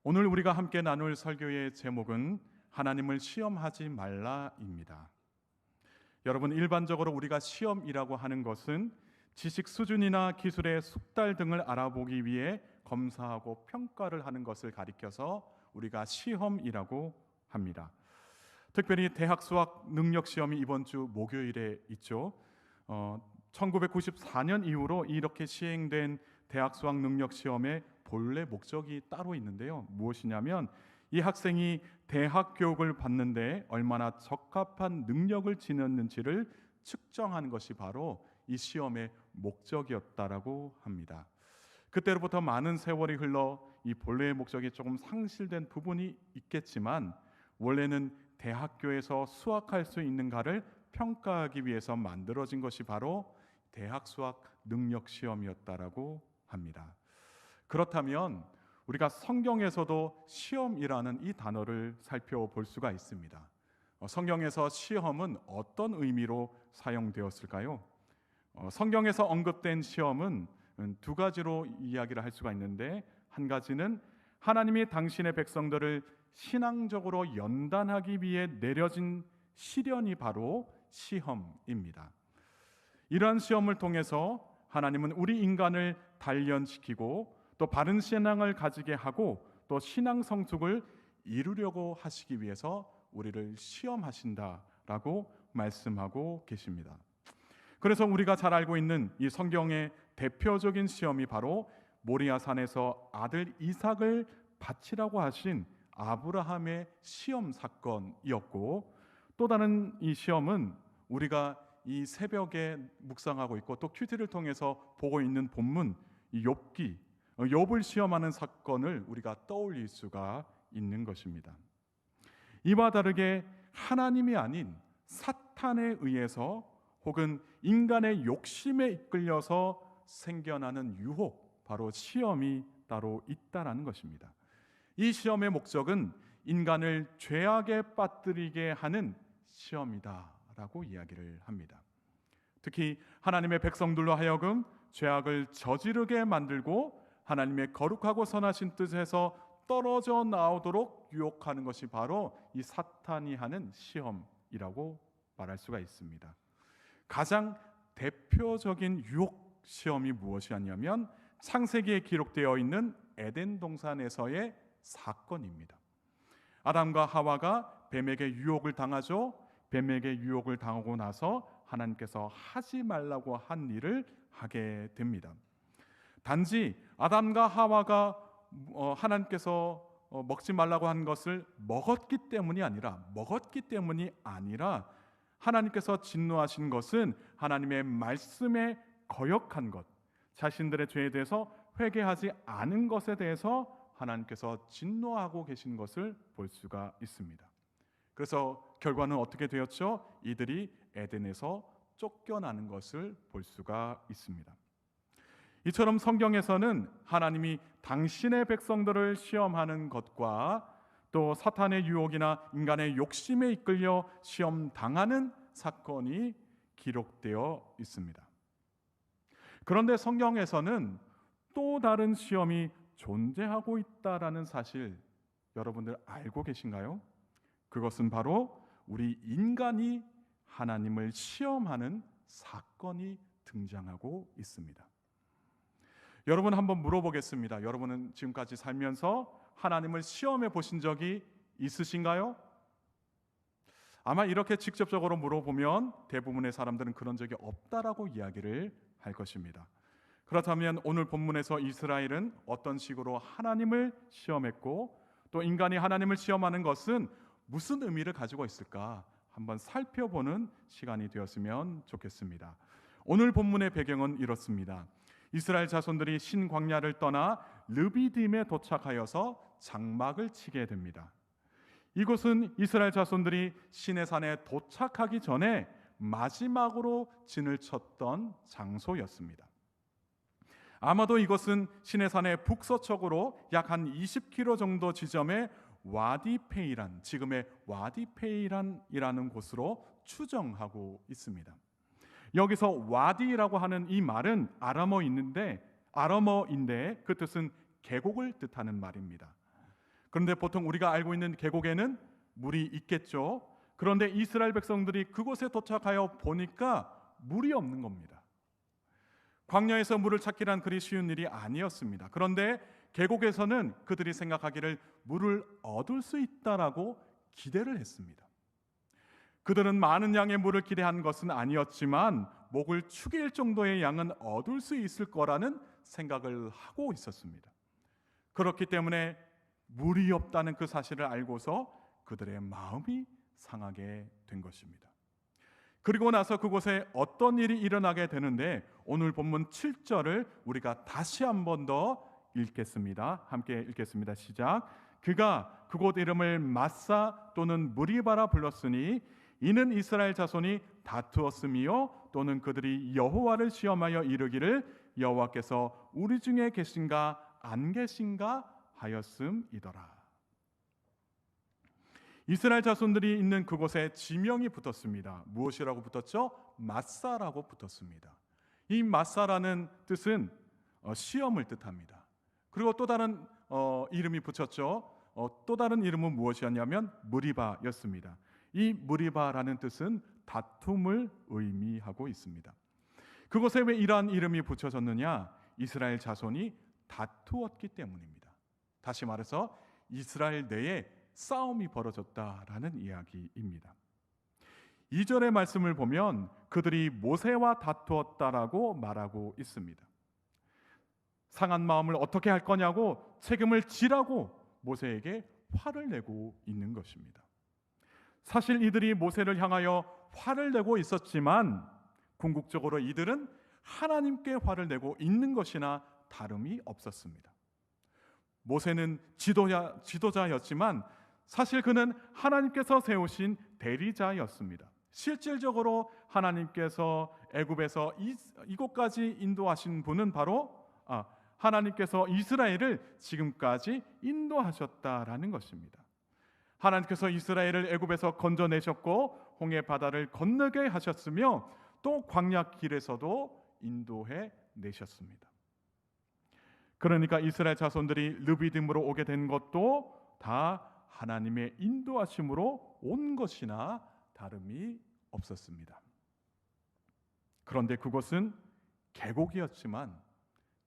오늘 우리가 함께 나눌 설교의 제목은 하나님을 시험하지 말라입니다. 여러분, 일반적으로 우리가 시험이라고 하는 것은 지식 수준이나 기술의 숙달 등을 알아보기 위해 검사하고 평가를 하는 것을 가리켜서 우리가 시험이라고 합니다. 특별히 대학 수학 능력 시험이 이번 주 목요일에 있죠. 1994년 이후로 이렇게 시행된 대학 수학 능력 시험의 본래 목적이 따로 있는데요. 무엇이냐면 이 학생이 대학 교육을 받는데 얼마나 적합한 능력을 지녔는지를 측정하는 것이 바로 이 시험의 목적이었다라고 합니다. 그때로부터 많은 세월이 흘러 이 본래의 목적이 조금 상실된 부분이 있겠지만 원래는 대학교에서 수학할 수 있는가를 평가하기 위해서 만들어진 것이 바로 대학 수학 능력 시험이었다라고 합니다. 그렇다면 우리가 성경에서도 시험이라는 이 단어를 살펴볼 수가 있습니다. 성경에서 시험은 어떤 의미로 사용되었을까요? 성경에서 언급된 시험은 두 가지로 이야기를 할 수가 있는데, 한 가지는 하나님이 당신의 백성들을 신앙적으로 연단하기 위해 내려진 시련이 바로 시험입니다. 이러한 시험을 통해서 하나님은 우리 인간을 단련시키고 또 바른 신앙을 가지게 하고 또 신앙 성숙을 이루려고 하시기 위해서 우리를 시험하신다라고 말씀하고 계십니다. 그래서 우리가 잘 알고 있는 이 성경의 대표적인 시험이 바로 모리아 산에서 아들 이삭을 바치라고 하신 아브라함의 시험 사건이었고, 또 다른 이 시험은 우리가 이 새벽에 묵상하고 있고 또 큐티를 통해서 보고 있는 본문 욥을 시험하는 사건을 우리가 떠올릴 수가 있는 것입니다. 이와 다르게 하나님이 아닌 사탄에 의해서 혹은 인간의 욕심에 이끌려서 생겨나는 유혹, 바로 시험이 따로 있다라는 것입니다. 이 시험의 목적은 인간을 죄악에 빠뜨리게 하는 시험이다라고 이야기를 합니다. 특히 하나님의 백성들로 하여금 죄악을 저지르게 만들고 하나님의 거룩하고 선하신 뜻에서 떨어져 나오도록 유혹하는 것이 바로 이 사탄이 하는 시험이라고 말할 수가 있습니다. 가장 대표적인 유혹 시험이 무엇이었냐면 창세기에 기록되어 있는 에덴 동산에서의 사건입니다. 아담과 하와가 뱀에게 유혹을 당하죠. 뱀에게 유혹을 당하고 나서 하나님께서 하지 말라고 한 일을 하게 됩니다. 단지 아담과 하와가 하나님께서 먹지 말라고 한 것을 먹었기 때문이 아니라 하나님께서 진노하신 것은 하나님의 말씀에 거역한 것, 자신들의 죄에 대해서 회개하지 않은 것에 대해서 하나님께서 진노하고 계신 것을 볼 수가 있습니다. 그래서 결과는 어떻게 되었죠? 이들이 에덴에서 쫓겨나는 것을 볼 수가 있습니다. 이처럼 성경에서는 하나님이 당신의 백성들을 시험하는 것과 또 사탄의 유혹이나 인간의 욕심에 이끌려 시험 당하는 사건이 기록되어 있습니다. 그런데 성경에서는 또 다른 시험이 존재하고 있다라는 사실 여러분들 알고 계신가요? 그것은 바로 우리 인간이 하나님을 시험하는 사건이 등장하고 있습니다. 여러분, 한번 물어보겠습니다. 여러분은 지금까지 살면서 하나님을 시험해 보신 적이 있으신가요? 아마 이렇게 직접적으로 물어보면 대부분의 사람들은 그런 적이 없다라고 이야기를 할 것입니다. 그렇다면 오늘 본문에서 이스라엘은 어떤 식으로 하나님을 시험했고 또 인간이 하나님을 시험하는 것은 무슨 의미를 가지고 있을까 한번 살펴보는 시간이 되었으면 좋겠습니다. 오늘 본문의 배경은 이렇습니다. 이스라엘 자손들이 신광야를 떠나 르비딤에 도착하여서 장막을 치게 됩니다. 이곳은 이스라엘 자손들이 시내산에 도착하기 전에 마지막으로 진을 쳤던 장소였습니다. 아마도 이것은 시내산의 북서쪽으로 약 한 20km 정도 지점의 와디페이란, 지금의 와디페이란이라는 곳으로 추정하고 있습니다. 여기서 와디라고 하는 이 말은 아람어인데 그 뜻은 계곡을 뜻하는 말입니다. 그런데 보통 우리가 알고 있는 계곡에는 물이 있겠죠. 그런데 이스라엘 백성들이 그곳에 도착하여 보니까 물이 없는 겁니다. 광야에서 물을 찾기란 그리 쉬운 일이 아니었습니다. 그런데 계곡에서는 그들이 생각하기를 물을 얻을 수 있다라고 기대를 했습니다. 그들은 많은 양의 물을 기대한 것은 아니었지만 목을 축일 정도의 양은 얻을 수 있을 거라는 생각을 하고 있었습니다. 그렇기 때문에 물이 없다는 그 사실을 알고서 그들의 마음이 상하게 된 것입니다. 그리고 나서 그곳에 어떤 일이 일어나게 되는데 오늘 본문 7절을 우리가 다시 한 번 더 읽겠습니다. 함께 읽겠습니다. 시작. 그가 그곳 이름을 마사 또는 무리바라 불렀으니 이는 이스라엘 자손이 다투었음이요 또는 그들이 여호와를 시험하여 이르기를 여호와께서 우리 중에 계신가 안 계신가 하였음이더라. 이스라엘 자손들이 있는 그곳에 지명이 붙었습니다. 무엇이라고 붙었죠? 마사라고 붙었습니다. 이 마사라는 뜻은 시험을 뜻합니다. 그리고 또 다른 이름이 붙였죠. 또 다른 이름은 무엇이었냐면 무리바였습니다. 이 무리바라는 뜻은 다툼을 의미하고 있습니다. 그곳에 왜 이러한 이름이 붙여졌느냐? 이스라엘 자손이 다투었기 때문입니다. 다시 말해서 이스라엘 내에 싸움이 벌어졌다라는 이야기입니다. 2절의 말씀을 보면 그들이 모세와 다투었다라고 말하고 있습니다. 상한 마음을 어떻게 할 거냐고 책임을 지라고 모세에게 화를 내고 있는 것입니다. 사실 이들이 모세를 향하여 화를 내고 있었지만 궁극적으로 이들은 하나님께 화를 내고 있는 것이나 다름이 없었습니다. 모세는 지도자였지만 사실 그는 하나님께서 세우신 대리자였습니다. 실질적으로 하나님께서 애굽에서 이곳까지 인도하신 분은 바로 하나님께서 이스라엘을 지금까지 인도하셨다라는 것입니다. 하나님께서 이스라엘을 애굽에서 건져내셨고 홍해 바다를 건너게 하셨으며 또 광야 길에서도 인도해 내셨습니다. 그러니까 이스라엘 자손들이 르비딤으로 오게 된 것도 다 하나님의 인도하심으로 온 것이나 다름이 없었습니다. 그런데 그곳은 계곡이었지만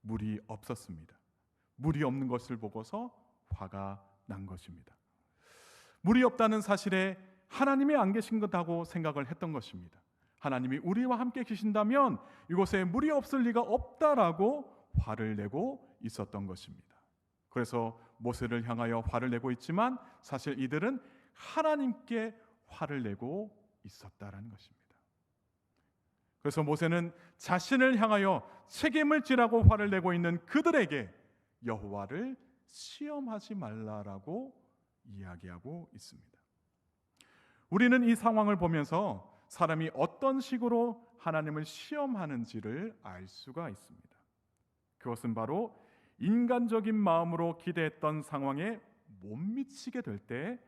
물이 없었습니다. 물이 없는 것을 보고서 화가 난 것입니다. 물이 없다는 사실에 하나님이 안 계신 것하고 생각을 했던 것입니다. 하나님이 우리와 함께 계신다면 이곳에 물이 없을 리가 없다라고 화를 내고 있었던 것입니다. 그래서 모세를 향하여 화를 내고 있지만 사실 이들은 하나님께 화를 내고 있었다라는 것입니다. 그래서 모세는 자신을 향하여 책임을 지라고 화를 내고 있는 그들에게 여호와를 시험하지 말라라고 이야기하고 있습니다. 우리는 이 상황을 보면서 사람이 어떤 식으로 하나님을 시험하는지를 알 수가 있습니다. 그것은 바로 인간적인 마음으로 기대했던 상황에 못 미치게 될 때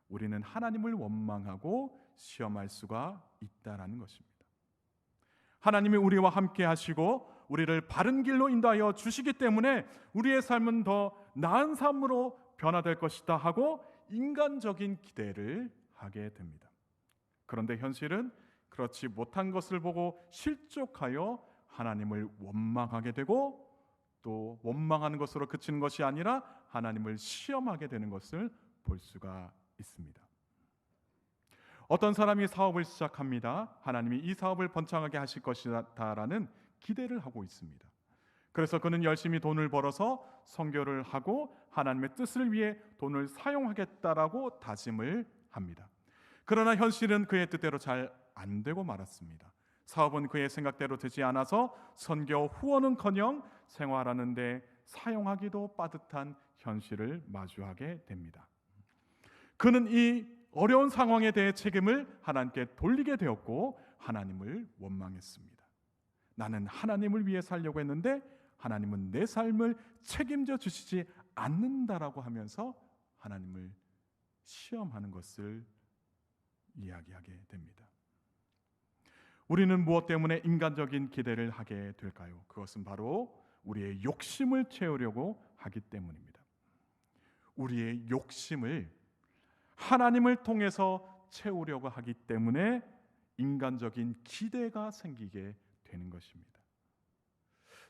우리는 하나님을 원망하고 시험할 수가 있다라는 것입니다. 하나님이 우리와 함께 하시고 우리를 바른 길로 인도하여 주시기 때문에 우리의 삶은 더 나은 삶으로 변화될 것이다 하고 인간적인 기대를 하게 됩니다. 그런데 현실은 그렇지 못한 것을 보고 실족하여 하나님을 원망하게 되고 또 원망하는 것으로 그치는 것이 아니라 하나님을 시험하게 되는 것을 볼 수가 있습니다. 어떤 사람이 사업을 시작합니다. 하나님이 이 사업을 번창하게 하실 것이다라는 기대를 하고 있습니다. 그래서 그는 열심히 돈을 벌어서 선교를 하고 하나님의 뜻을 위해 돈을 사용하겠다라고 다짐을 합니다. 그러나 현실은 그의 뜻대로 잘 안 되고 말았습니다. 사업은 그의 생각대로 되지 않아서 선교 후원은커녕 생활하는 데 사용하기도 빠듯한 현실을 마주하게 됩니다. 그는 이 어려운 상황에 대해 책임을 하나님께 돌리게 되었고 하나님을 원망했습니다. 나는 하나님을 위해 살려고 했는데 하나님은 내 삶을 책임져 주시지 않는다라고 하면서 하나님을 시험하는 것을 이야기하게 됩니다. 우리는 무엇 때문에 인간적인 기대를 하게 될까요? 그것은 바로 우리의 욕심을 채우려고 하기 때문입니다. 우리의 욕심을 하나님을 통해서 채우려고 하기 때문에 인간적인 기대가 생기게 되는 것입니다.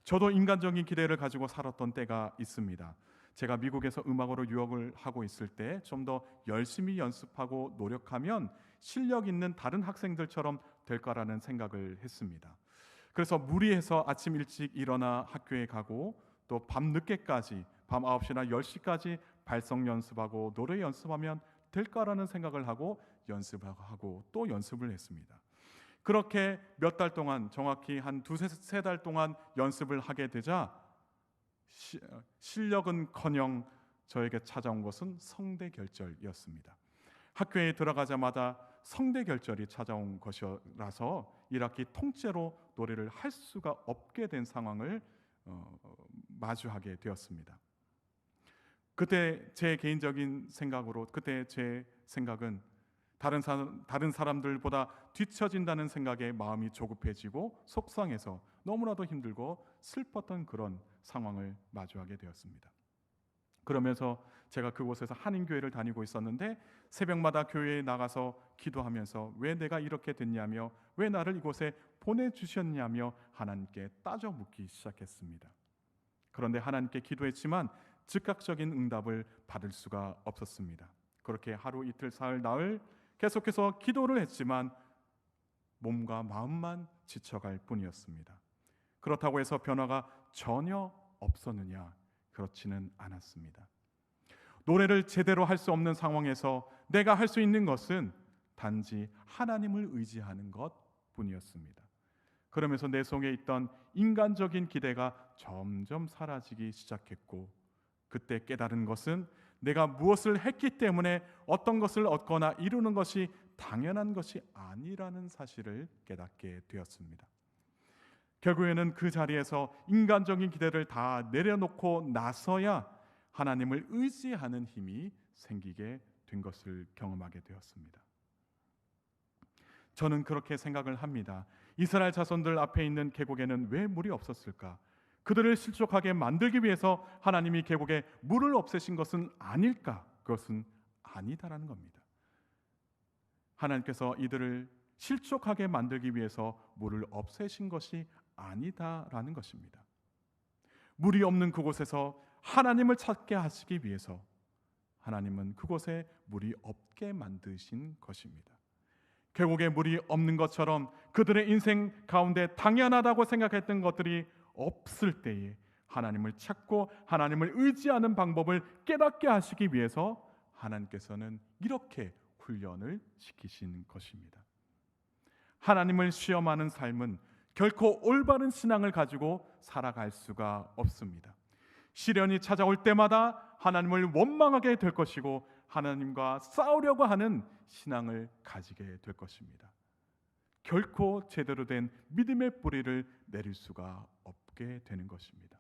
저도 인간적인 기대를 가지고 살았던 때가 있습니다. 제가 미국에서 음악으로 유학을 하고 있을 때 좀 더 열심히 연습하고 노력하면 실력 있는 다른 학생들처럼 될 거라는 생각을 했습니다. 그래서 무리해서 아침 일찍 일어나 학교에 가고 또 밤 늦게까지 밤 9시나 10시까지 발성 연습하고 노래 연습하면 될까라는 생각을 하고 연습하고 또 연습을 했습니다. 그렇게 몇 달 동안, 정확히 한 두세 달 동안 연습을 하게 되자 실력은커녕 저에게 찾아온 것은 성대결절이었습니다. 학교에 들어가자마자 성대결절이 찾아온 것이라서 1학기 통째로 노래를 할 수가 없게 된 상황을 마주하게 되었습니다. 그때 제 개인적인 생각으로, 그때 제 생각은 다른 사람들보다 뒤처진다는 생각에 마음이 조급해지고 속상해서 너무나도 힘들고 슬펐던 그런 상황을 마주하게 되었습니다. 그러면서 제가 그곳에서 한인교회를 다니고 있었는데 새벽마다 교회에 나가서 기도하면서 왜 내가 이렇게 됐냐며, 왜 나를 이곳에 보내주셨냐며 하나님께 따져 묻기 시작했습니다. 그런데 하나님께 기도했지만 즉각적인 응답을 받을 수가 없었습니다. 그렇게 하루 이틀 사흘 나흘 계속해서 기도를 했지만 몸과 마음만 지쳐갈 뿐이었습니다. 그렇다고 해서 변화가 전혀 없었느냐? 그렇지는 않았습니다. 노래를 제대로 할 수 없는 상황에서 내가 할 수 있는 것은 단지 하나님을 의지하는 것뿐이었습니다. 그러면서 내 속에 있던 인간적인 기대가 점점 사라지기 시작했고, 그때 깨달은 것은 내가 무엇을 했기 때문에 어떤 것을 얻거나 이루는 것이 당연한 것이 아니라는 사실을 깨닫게 되었습니다. 결국에는 그 자리에서 인간적인 기대를 다 내려놓고 나서야 하나님을 의지하는 힘이 생기게 된 것을 경험하게 되었습니다. 저는 그렇게 생각을 합니다. 이스라엘 자손들 앞에 있는 계곡에는 왜 물이 없었을까? 그들을 실족하게 만들기 위해서 하나님이 계곡에 물을 없애신 것은 아닐까? 그것은 아니다라는 겁니다. 하나님께서 이들을 실족하게 만들기 위해서 물을 없애신 것이 아니다라는 것입니다. 물이 없는 그곳에서 하나님을 찾게 하시기 위해서 하나님은 그곳에 물이 없게 만드신 것입니다. 계곡에 물이 없는 것처럼 그들의 인생 가운데 당연하다고 생각했던 것들이 없을 때에 하나님을 찾고 하나님을 의지하는 방법을 깨닫게 하시기 위해서 하나님께서는 이렇게 훈련을 시키신 것입니다. 하나님을 시험하는 삶은 결코 올바른 신앙을 가지고 살아갈 수가 없습니다. 시련이 찾아올 때마다 하나님을 원망하게 될 것이고 하나님과 싸우려고 하는 신앙을 가지게 될 것입니다. 결코 제대로 된 믿음의 뿌리를 내릴 수가 없게 되는 것입니다.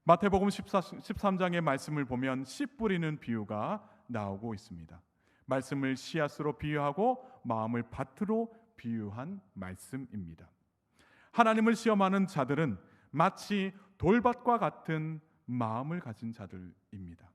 마태복음 13장의 말씀을 보면 씨 뿌리는 비유가 나오고 있습니다. 말씀을 씨앗으로 비유하고 마음을 밭으로 비유한 말씀입니다. 하나님을 시험하는 자들은 마치 돌밭과 같은 마음을 가진 자들입니다.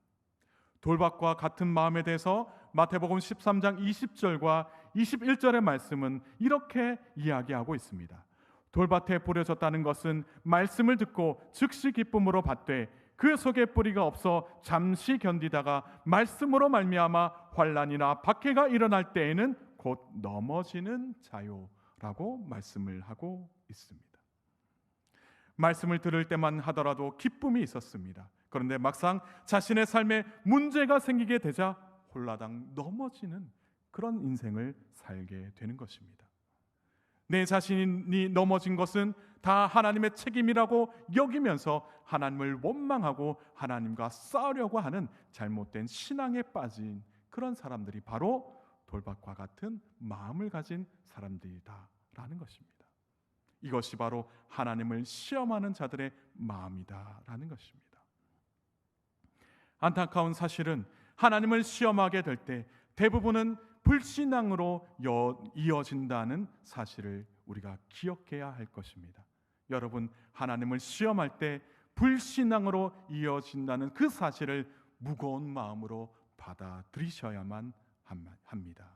돌밭과 같은 마음에 대해서 마태복음 13장 20절과 21절의 말씀은 이렇게 이야기하고 있습니다. 돌밭에 뿌려졌다는 것은 말씀을 듣고 즉시 기쁨으로 받되 그 속에 뿌리가 없어 잠시 견디다가 말씀으로 말미암아 환난이나 박해가 일어날 때에는 곧 넘어지는 자요라고 말씀을 하고 있습니다. 말씀을 들을 때만 하더라도 기쁨이 있었습니다. 그런데 막상 자신의 삶에 문제가 생기게 되자 홀라당 넘어지는 그런 인생을 살게 되는 것입니다. 내 자신이 넘어진 것은 다 하나님의 책임이라고 여기면서 하나님을 원망하고 하나님과 싸우려고 하는 잘못된 신앙에 빠진 그런 사람들이 바로 돌밭과 같은 마음을 가진 사람들이다라는 것입니다. 이것이 바로 하나님을 시험하는 자들의 마음이다라는 것입니다. 안타까운 사실은 하나님을 시험하게 될 때 대부분은 불신앙으로 이어진다는 사실을 우리가 기억해야 할 것입니다. 여러분, 하나님을 시험할 때 불신앙으로 이어진다는 그 사실을 무거운 마음으로 받아들이셔야만 합니다.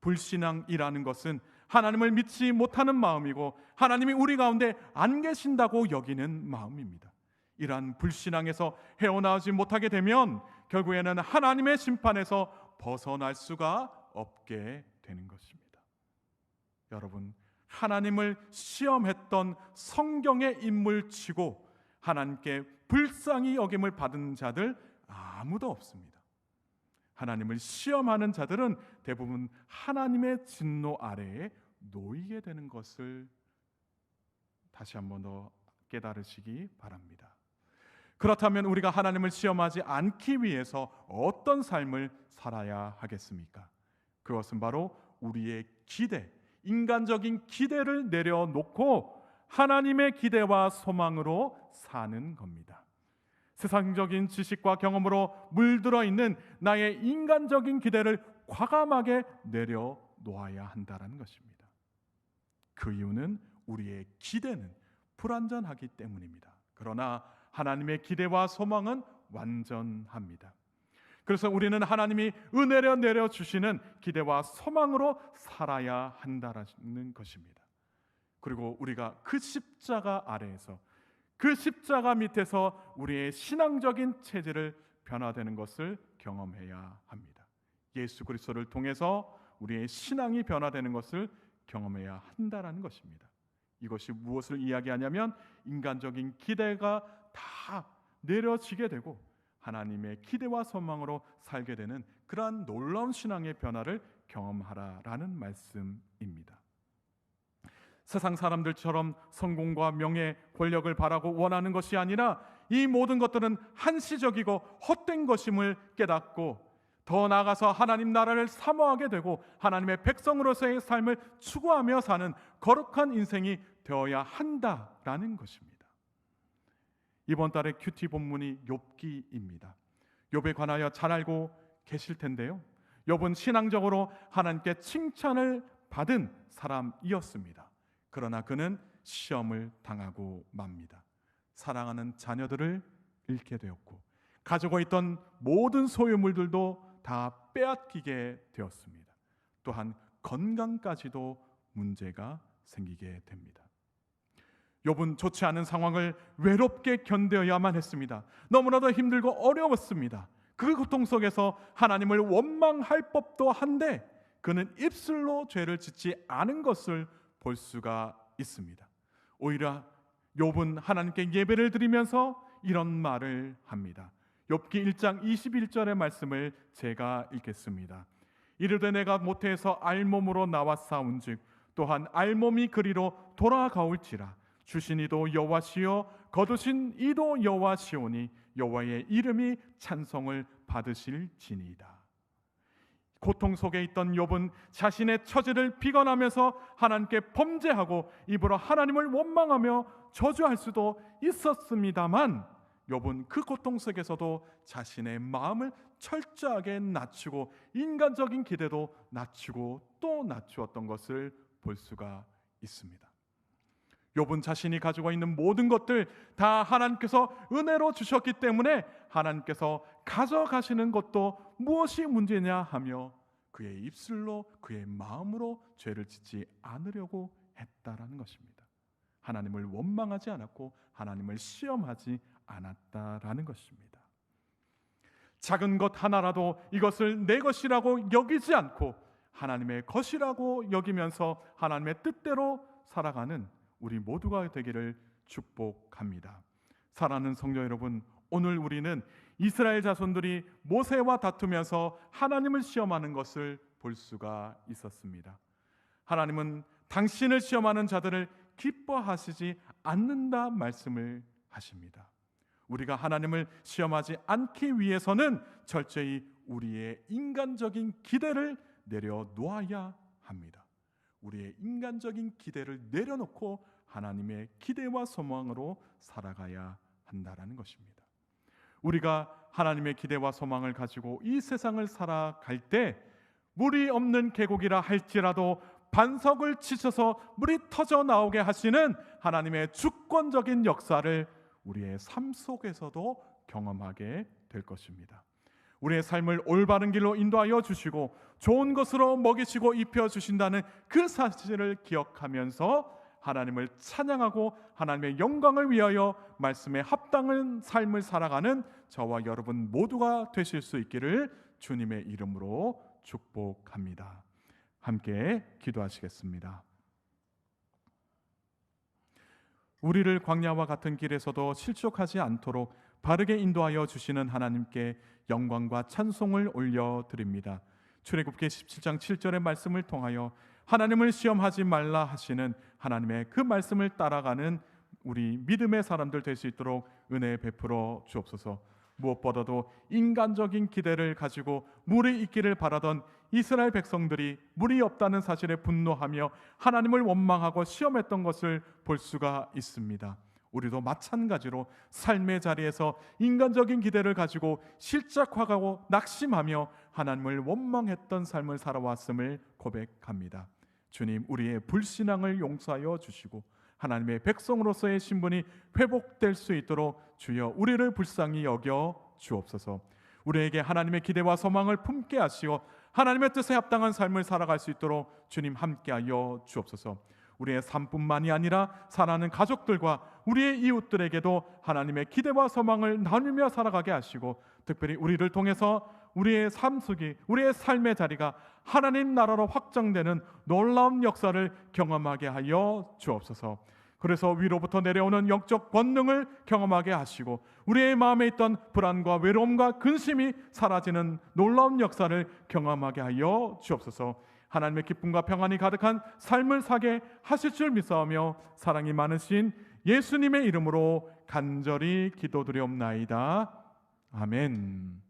불신앙이라는 것은 하나님을 믿지 못하는 마음이고 하나님이 우리 가운데 안 계신다고 여기는 마음입니다. 이러한 불신앙에서 헤어나오지 못하게 되면 결국에는 하나님의 심판에서 벗어날 수가 없게 되는 것입니다. 여러분, 하나님을 시험했던 성경의 인물치고 하나님께 불쌍히 여김을 받은 자들 아무도 없습니다. 하나님을 시험하는 자들은 대부분 하나님의 진노 아래에 놓이게 되는 것을 다시 한번 더 깨달으시기 바랍니다. 그렇다면 우리가 하나님을 시험하지 않기 위해서 어떤 삶을 살아야 하겠습니까? 그것은 바로 우리의 기대, 인간적인 기대를 내려놓고 하나님의 기대와 소망으로 사는 겁니다. 세상적인 지식과 경험으로 물들어 있는 나의 인간적인 기대를 과감하게 내려놓아야 한다는 것입니다. 그 이유는 우리의 기대는 불완전하기 때문입니다. 그러나 하나님의 기대와 소망은 완전합니다. 그래서 우리는 하나님이 은혜로 내려주시는 기대와 소망으로 살아야 한다는 것입니다. 그리고 우리가 그 십자가 아래에서, 그 십자가 밑에서 우리의 신앙적인 체질을 변화되는 것을 경험해야 합니다. 예수 그리스도를 통해서 우리의 신앙이 변화되는 것을 경험해야 한다는 것입니다. 이것이 무엇을 이야기하냐면 인간적인 기대가 다 내려지게 되고 하나님의 기대와 소망으로 살게 되는 그러한 놀라운 신앙의 변화를 경험하라라는 말씀입니다. 세상 사람들처럼 성공과 명예, 권력을 바라고 원하는 것이 아니라 이 모든 것들은 한시적이고 헛된 것임을 깨닫고 더 나아가서 하나님 나라를 사모하게 되고 하나님의 백성으로서의 삶을 추구하며 사는 거룩한 인생이 되어야 한다라는 것입니다. 이번 달의 큐티 본문이 욥기입니다. 욥에 관하여 잘 알고 계실 텐데요. 욥은 신앙적으로 하나님께 칭찬을 받은 사람이었습니다. 그러나 그는 시험을 당하고 맙니다. 사랑하는 자녀들을 잃게 되었고 가지고 있던 모든 소유물들도 다 빼앗기게 되었습니다. 또한 건강까지도 문제가 생기게 됩니다. 욥은 좋지 않은 상황을 외롭게 견뎌야만 했습니다. 너무나도 힘들고 어려웠습니다. 그 고통 속에서 하나님을 원망할 법도 한데 그는 입술로 죄를 짓지 않은 것을 볼 수가 있습니다. 오히려 욥은 하나님께 예배를 드리면서 이런 말을 합니다. 욥기 1장 21절의 말씀을 제가 읽겠습니다. 이르되 내가 모태에서 알몸으로 나왔사온즉 또한 알몸이 그리로 돌아가올지라 주신 이도 여호와시요 거두신 이도 여호와시오니 여호와의 이름이 찬송을 받으실지니이다. 고통 속에 있던 욥은 자신의 처지를 비관하면서 하나님께 범죄하고 입으로 하나님을 원망하며 저주할 수도 있었습니다만 욥은 그 고통 속에서도 자신의 마음을 철저하게 낮추고 인간적인 기대도 낮추고 또 낮추었던 것을 볼 수가 있습니다. 욥은 자신이 가지고 있는 모든 것들 다 하나님께서 은혜로 주셨기 때문에 하나님께서 가져가시는 것도 무엇이 문제냐 하며 그의 입술로 그의 마음으로 죄를 짓지 않으려고 했다라는 것입니다. 하나님을 원망하지 않았고 하나님을 시험하지 않았다라는 것입니다. 작은 것 하나라도 이것을 내 것이라고 여기지 않고 하나님의 것이라고 여기면서 하나님의 뜻대로 살아가는 우리 모두가 되기를 축복합니다. 사랑하는 성도 여러분, 오늘 우리는 이스라엘 자손들이 모세와 다투면서 하나님을 시험하는 것을 볼 수가 있었습니다. 하나님은 당신을 시험하는 자들을 기뻐하시지 않는다 말씀을 하십니다. 우리가 하나님을 시험하지 않기 위해서는 철저히 우리의 인간적인 기대를 내려놓아야 합니다. 우리의 인간적인 기대를 내려놓고 하나님의 기대와 소망으로 살아가야 한다라는 것입니다. 우리가 하나님의 기대와 소망을 가지고 이 세상을 살아갈 때 물이 없는 계곡이라 할지라도 반석을 치셔서 물이 터져 나오게 하시는 하나님의 주권적인 역사를 우리의 삶 속에서도 경험하게 될 것입니다. 우리의 삶을 올바른 길로 인도하여 주시고 좋은 것으로 먹이시고 입혀주신다는 그 사실을 기억하면서 하나님을 찬양하고 하나님의 영광을 위하여 말씀에 합당한 삶을 살아가는 저와 여러분 모두가 되실 수 있기를 주님의 이름으로 축복합니다. 함께 기도하시겠습니다. 우리를 광야와 같은 길에서도 실족하지 않도록 바르게 인도하여 주시는 하나님께 영광과 찬송을 올려드립니다. 출애굽기 17장 7절의 말씀을 통하여 하나님을 시험하지 말라 하시는 하나님의 그 말씀을 따라가는 우리 믿음의 사람들 될 수 있도록 은혜 베풀어 주옵소서. 무엇보다도 인간적인 기대를 가지고 물이 있기를 바라던 이스라엘 백성들이 물이 없다는 사실에 분노하며 하나님을 원망하고 시험했던 것을 볼 수가 있습니다. 우리도 마찬가지로 삶의 자리에서 인간적인 기대를 가지고 실족하고 낙심하며 하나님을 원망했던 삶을 살아왔음을 고백합니다. 주님, 우리의 불신앙을 용서하여 주시고 하나님의 백성으로서의 신분이 회복될 수 있도록 주여 우리를 불쌍히 여겨 주옵소서. 우리에게 하나님의 기대와 소망을 품게 하시고 하나님의 뜻에 합당한 삶을 살아갈 수 있도록 주님 함께하여 주옵소서. 우리의 삶뿐만이 아니라 사랑하는 가족들과 우리의 이웃들에게도 하나님의 기대와 소망을 나누며 살아가게 하시고 특별히 우리를 통해서 우리의 삶 속이 우리의 삶의 자리가 하나님 나라로 확장되는 놀라운 역사를 경험하게 하여 주옵소서. 그래서 위로부터 내려오는 영적 권능을 경험하게 하시고 우리의 마음에 있던 불안과 외로움과 근심이 사라지는 놀라운 역사를 경험하게 하여 주옵소서. 하나님의 기쁨과 평안이 가득한 삶을 사게 하실 줄 믿사오며 사랑이 많으신 예수님의 이름으로 간절히 기도드리옵나이다. 아멘.